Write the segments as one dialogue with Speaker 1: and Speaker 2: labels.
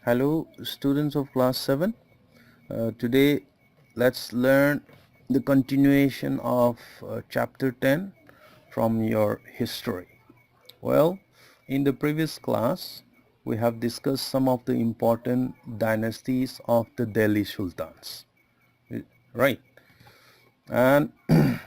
Speaker 1: Hello, students of class 7. Today, let's learn the continuation of chapter 10 from your history. Well, in the previous class, we have discussed some of the important dynasties of the Delhi Sultans, right? And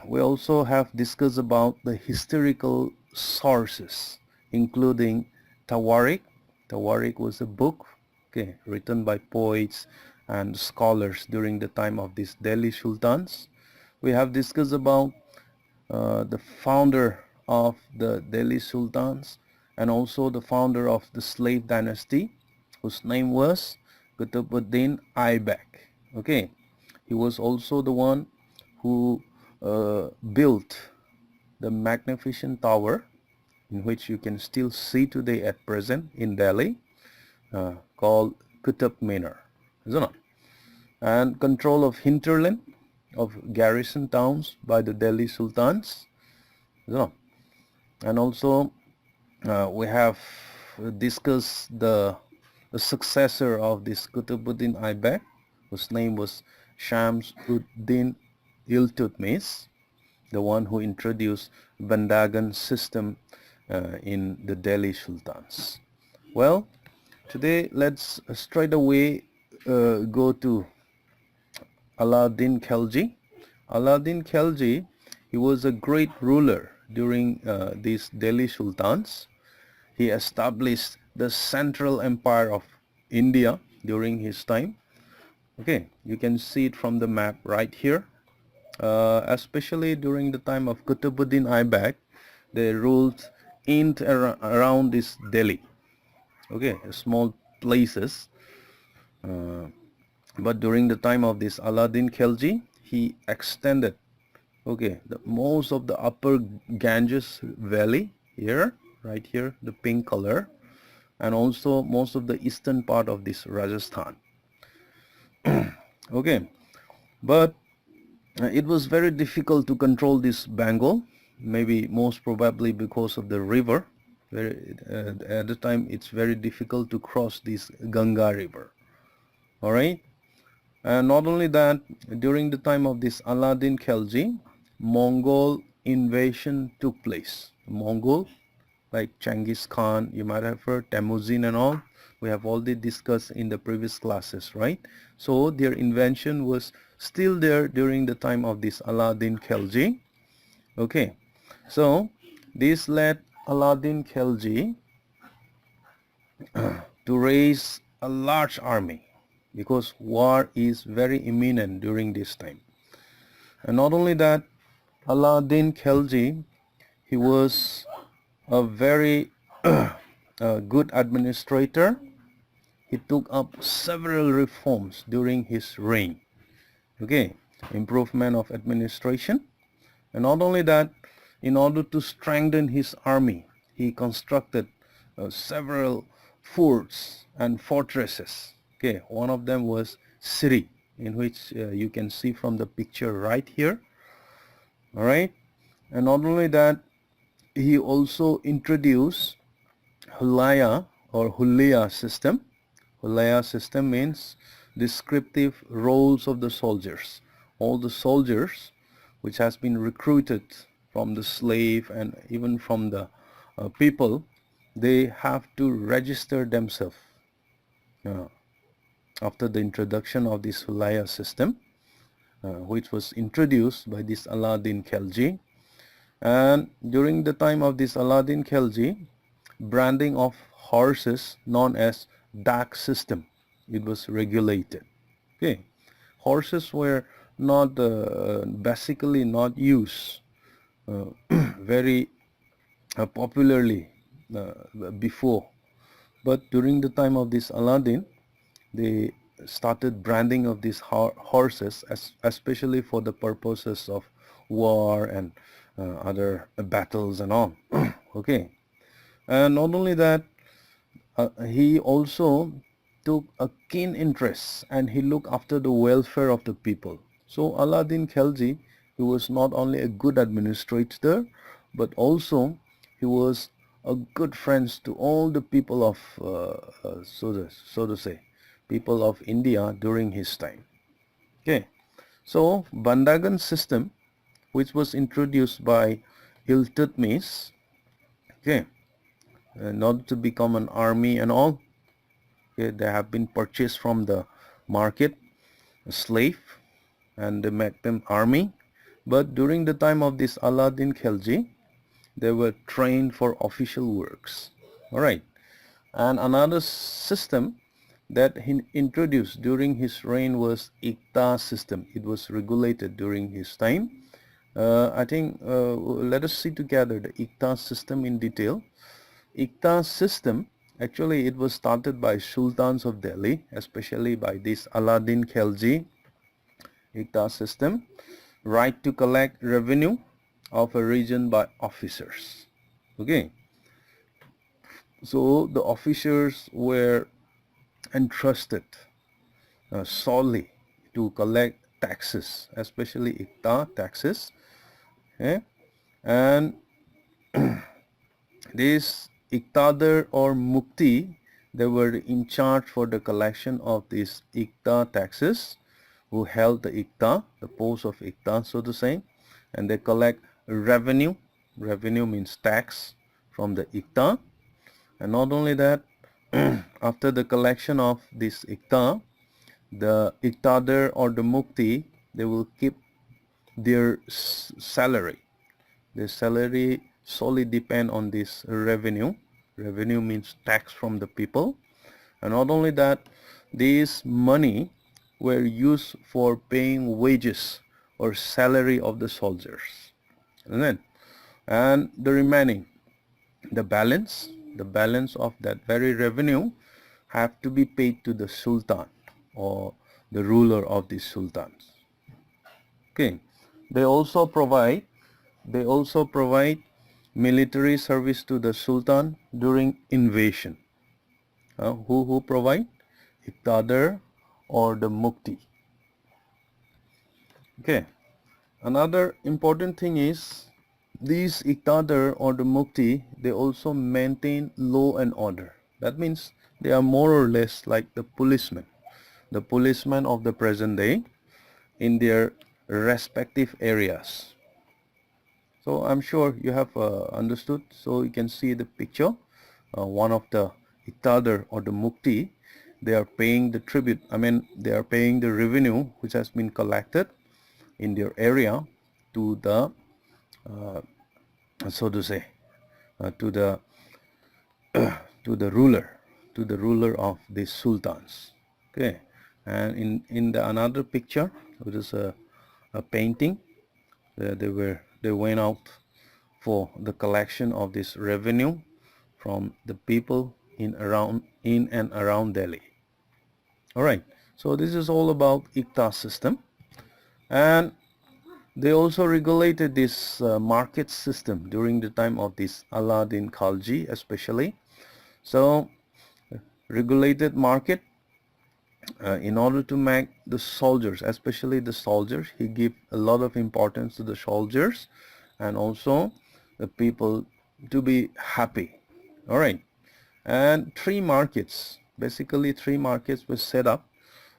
Speaker 1: we also have discussed about the historical sources, including Tawarik. Tawarik was a book, okay, written by poets and scholars during the time of these Delhi Sultans. We have discussed about the founder of the Delhi Sultans and also the founder of the slave dynasty, whose name was Qutbuddin Aibak. Okay, he was also the one who built the magnificent tower in which you can still see today at present in Delhi, called Qutb Minar, isn't it? And control of hinterland of garrison towns by the Delhi Sultans, isn't it? And also we have discussed the successor of this Qutbuddin Aibak, whose name was Shams-ud-Din Iltutmish, the one who introduced Bandagan system in the Delhi Sultans. Well, today let's straight away go to Alauddin Khilji. Alauddin Khilji, he was a great ruler during these Delhi Sultans. He established the central empire of India during his time. Okay, you can see it from the map right here. Especially during the time of Qutbuddin Aibak, they ruled in around this Delhi. Okay, small places. But during the time of this Alauddin Khilji, he extended, okay, most of the upper Ganges valley here, right here, the pink color, and also most of the eastern part of this Rajasthan. Okay, but it was very difficult to control this Bengal, maybe most probably because of the river. At the time, it's very difficult to cross this Ganga river. All right, and not only that, during the time of this Alauddin Khilji, Mongol invasion took place. Mongol, like Genghis Khan, you might have heard, Temujin and all, we have already discussed in the previous classes, right? So their invention was still there during the time of this Alauddin Khilji. Okay, so this led Alauddin Khilji to raise a large army, because war is very imminent during this time. And not only that, Alauddin Khilji, he was a very good administrator. He took up several reforms during his reign. Okay, improvement of administration. And not only that, in order to strengthen his army, he constructed several forts and fortresses. Okay, one of them was Siri, in which you can see from the picture right here. All right, and not only that, he also introduced Hulaya or Hulia system. Hulaya system means descriptive roles of the soldiers. All the soldiers which has been recruited from the slave and even from the people, they have to register themselves after the introduction of this Hulaya system, which was introduced by this Alauddin Khilji. And during the time of this Alauddin Khilji, branding of horses known as dak system, it was regulated. Okay, horses were not basically not used very popularly before, but during the time of this Alauddin, they started branding of these horses, especially for the purposes of war and other battles and all. Okay, and not only that, he also took a keen interest and he looked after the welfare of the people. So Alauddin Khilji, he was not only a good administrator, but also he was a good friends to all the people of so to say people of India during his time. Okay, so Bandagan system, which was introduced by Iltutmish, okay, in order to become an army and all. Okay, they have been purchased from the market, a slave, and they make them army. But during the time of this Alauddin Khilji, they were trained for official works. All right, and another system that he introduced during his reign was Ikta system. It was regulated during his time. I think let us see together the Ikta system in detail. Ikta system, actually it was started by Sultans of Delhi, especially by this Alauddin Khilji. Ikta system, right to collect revenue of a region by officers. Okay, so the officers were entrusted solely to collect taxes, especially Ikta taxes. Okay? And this Iktadar or Mukti, they were in charge for the collection of these Ikta taxes, who held the Ikta, the post of Ikta, so to say, and they collect revenue. Revenue means tax from the Ikta. And not only that, after the collection of this Ikta, the Iktadar or the Mukti, they will keep their salary. Their salary solely depend on this revenue. Revenue means tax from the people. And not only that, this money were used for paying wages or salary of the soldiers. And the remaining, the balance of that very revenue have to be paid to the Sultan or the ruler of the sultans. Okay, they also provide military service to the Sultan during invasion. Who provide? Iktadar or the Mukti. Okay, another important thing is these Iktadar or the Mukti, they also maintain law and order. That means they are more or less like the policemen of the present day in their respective areas. So I'm sure you have understood. So you can see the picture. One of the Iktadar or the Mukti, they are paying the tribute. I mean, they are paying the revenue which has been collected in their area to the, so to say, to the to the ruler of the sultans. Okay, and in the another picture, which is a painting, they went out for the collection of this revenue from the people in and around Delhi. All right, so this is all about Ikta system. And they also regulated this market system during the time of this Alauddin Khilji especially. So regulated market in order to make the soldiers, especially the soldiers, he gave a lot of importance to the soldiers and also the people to be happy. All right, and basically three markets were set up,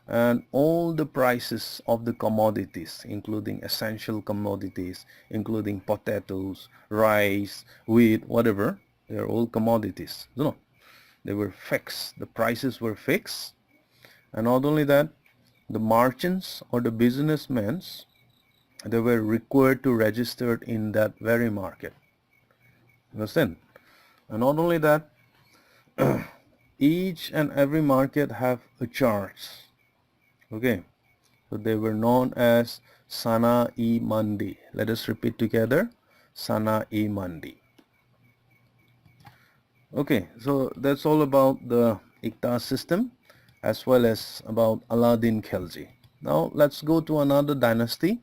Speaker 1: and all the prices of the commodities, including essential commodities, including potatoes, rice, wheat, whatever, they're all commodities. No, they were fixed. The prices were fixed. And not only that, the merchants or the businessmen, they were required to register in that very market. Understand? And not only that, each and every market have a charge. Okay, so they were known as Sana-e-Mandi. Let us repeat together, Sana-e-Mandi. Okay, so that's all about the Ikta system as well as about Alauddin Khilji. Now let's go to another dynasty,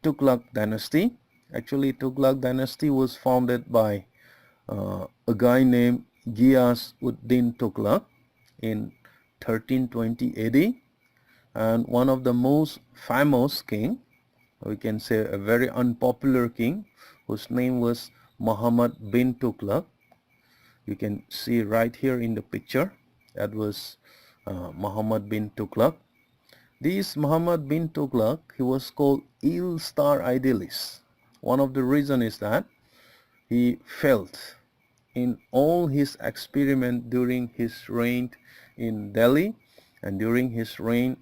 Speaker 1: Tukla Dynasty. Actually, Tukla Dynasty was founded by a guy named Ghiyas-ud-Din Tukla in 1320 AD, and one of the most famous king, we can say a very unpopular king, whose name was Muhammad bin Tukla. You can see right here in the picture. That was Muhammad bin Tughlaq. This Muhammad bin Tughlaq, he was called ill-star idealist. One of the reasons is that he failed in all his experiment during his reign in Delhi and during his reign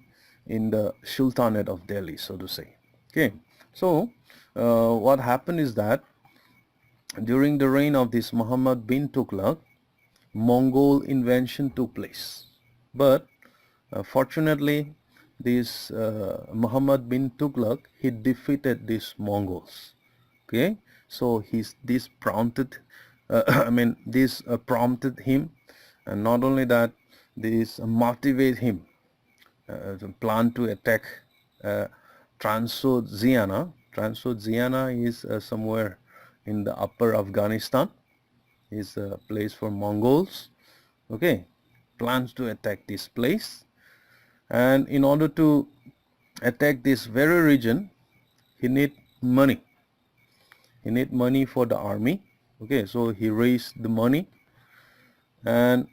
Speaker 1: in the Sultanate of Delhi, so to say. Okay, so what happened is that during the reign of this Muhammad bin Tughlaq, Mongol invasion took place. But fortunately, this Muhammad bin Tughlaq, he defeated these Mongols. Okay, so this prompted, prompted him, and not only that, this motivate him to plan to attack Transoxiana. Transoxiana is somewhere in the upper Afghanistan. Is a place for Mongols. Okay, plans to attack this place, and in order to attack this very region, he need money. He need money for the army. Okay, so he raised the money, and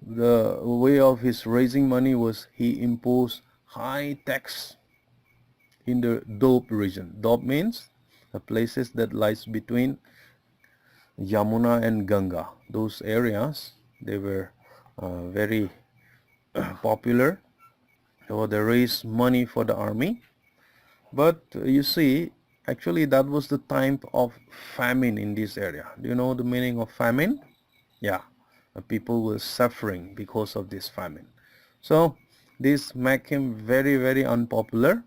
Speaker 1: the way of his raising money was he imposed high tax in the Doab region. Doab means the places that lies between Yamuna and Ganga. Those areas, they were very popular. So they raised money for the army. But you see, actually that was the time of famine in this area. Do you know the meaning of famine? Yeah, people were suffering because of this famine. So this made him very, very unpopular,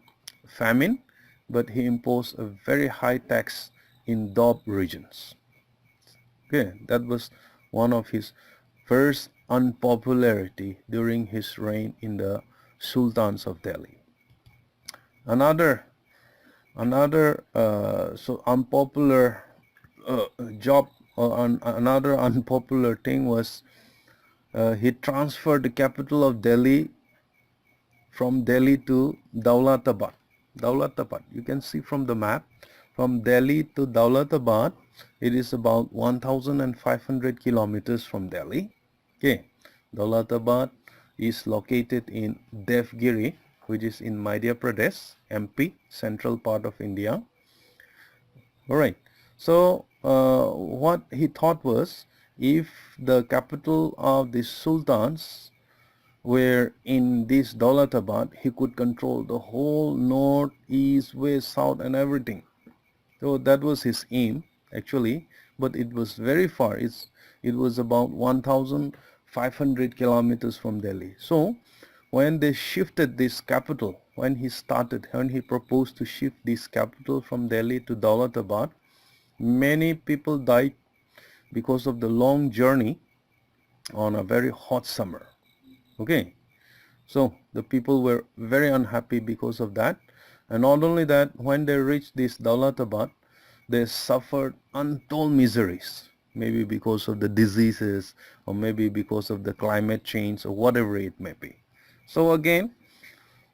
Speaker 1: famine, but he imposed a very high tax in Doab regions. Okay, that was one of his first unpopularity during his reign in the Sultans of Delhi. Another so unpopular job, or another unpopular thing was he transferred the capital of Delhi from Delhi to Daulatabad. Daulatabad, you can see from the map, from Delhi to Daulatabad, it is about 1,500 kilometers from Delhi. Okay, Daulatabad is located in Devgiri, which is in Madhya Pradesh, MP, central part of India. Alright, so what he thought was, if the capital of the Sultans were in this Daulatabad, he could control the whole north, east, west, south and everything. So that was his aim actually, but it was very far. It was about 1,500 kilometers from Delhi. So when they shifted this capital, when he proposed to shift this capital from Delhi to Daulatabad, many people died because of the long journey on a very hot summer. Okay, so the people were very unhappy because of that. And not only that, when they reached this Daulatabad, they suffered untold miseries, maybe because of the diseases, or maybe because of the climate change, or whatever it may be. So again,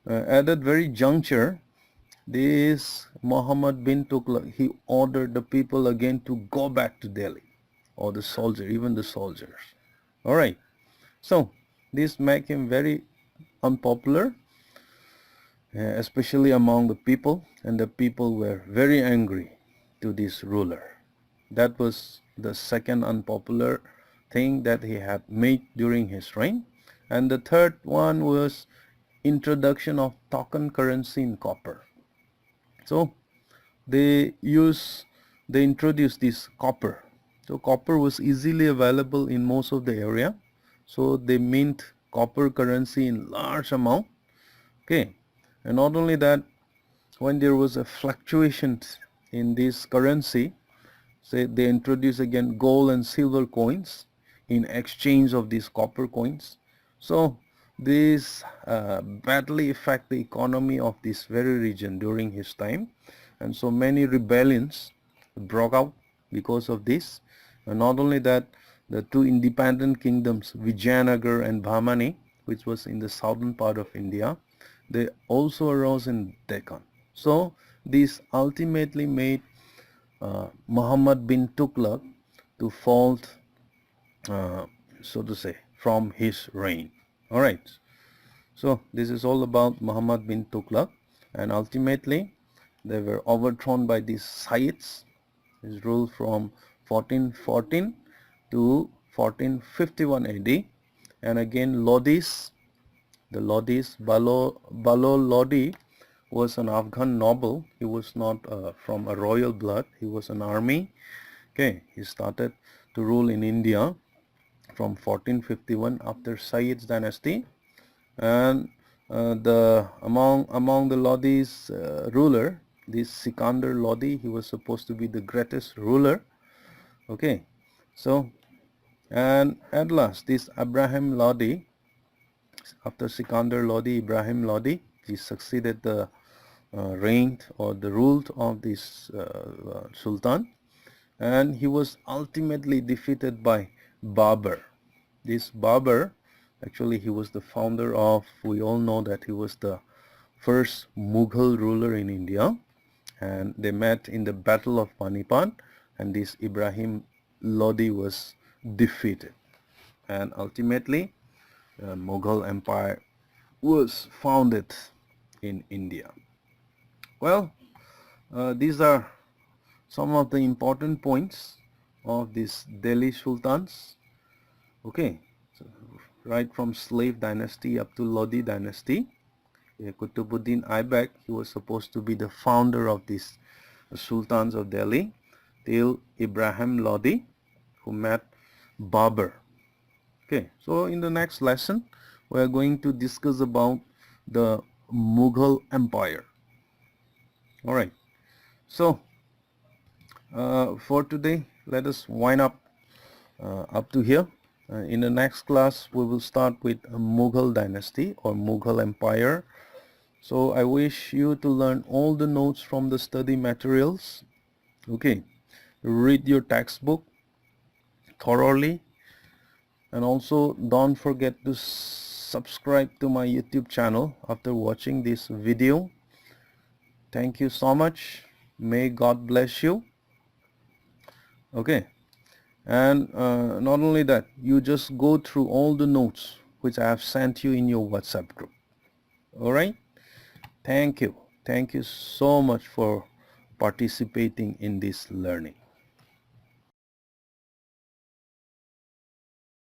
Speaker 1: at that very juncture, this Muhammad bin Tughlaq, he ordered the people again to go back to Delhi, or the soldier, even the soldiers. All right, so this made him very unpopular, especially among the people, and the people were very angry to this ruler. That was the second unpopular thing that he had made during his reign. And the third one was introduction of token currency in copper. So they introduced this copper. So copper was easily available in most of the area, so they mint copper currency in large amount. Okay, and not only that, when there was a fluctuation in this currency, say they introduce again gold and silver coins in exchange of these copper coins. So this badly affect the economy of this very region during his time, and so many rebellions broke out because of this. And not only that, the two independent kingdoms, Vijayanagar and Bhamani, which was in the southern part of India, they also arose in Deccan. So this ultimately made Muhammad bin Tughlaq to fall so to say, from his reign. All right. So this is all about Muhammad bin Tukla, and ultimately they were overthrown by these Sayyids. His rule from 1414 to 1451 AD, and again Lodis, the Lodis, Balo Lodi was an Afghan noble. He was not from a royal blood. He was an army. Okay, he started to rule in India from 1451 after Sayyid's dynasty, and the among the Lodi's ruler, this Sikandar Lodi, he was supposed to be the greatest ruler. Okay, so and at last this Ibrahim Lodi, after Sikandar Lodi, Ibrahim Lodi, he succeeded the reign or the rule of this Sultan, and he was ultimately defeated by Babur. This Babur, actually he was the founder of, we all know that he was the first Mughal ruler in India, and they met in the Battle of Panipat, and this Ibrahim Lodi was defeated, and ultimately Mughal Empire was founded in India. Well, these are some of the important points of these Delhi Sultans. Okay, so right from slave dynasty up to Lodi dynasty. Qutbuddin Aibak, he was supposed to be the founder of these Sultans of Delhi, till Ibrahim Lodi, who met Babur. Okay, so in the next lesson we are going to discuss about the Mughal Empire. All right, so for today let us wind up to here. In the next class we will start with Mughal dynasty or Mughal Empire. So I wish you to learn all the notes from the study materials. Okay, read your textbook thoroughly, and also don't forget to subscribe to my YouTube channel after watching this video. Thank you so much. May God bless you. Okay, and not only that, you just go through all the notes which I have sent you in your WhatsApp group. All right, thank you so much for participating in this learning.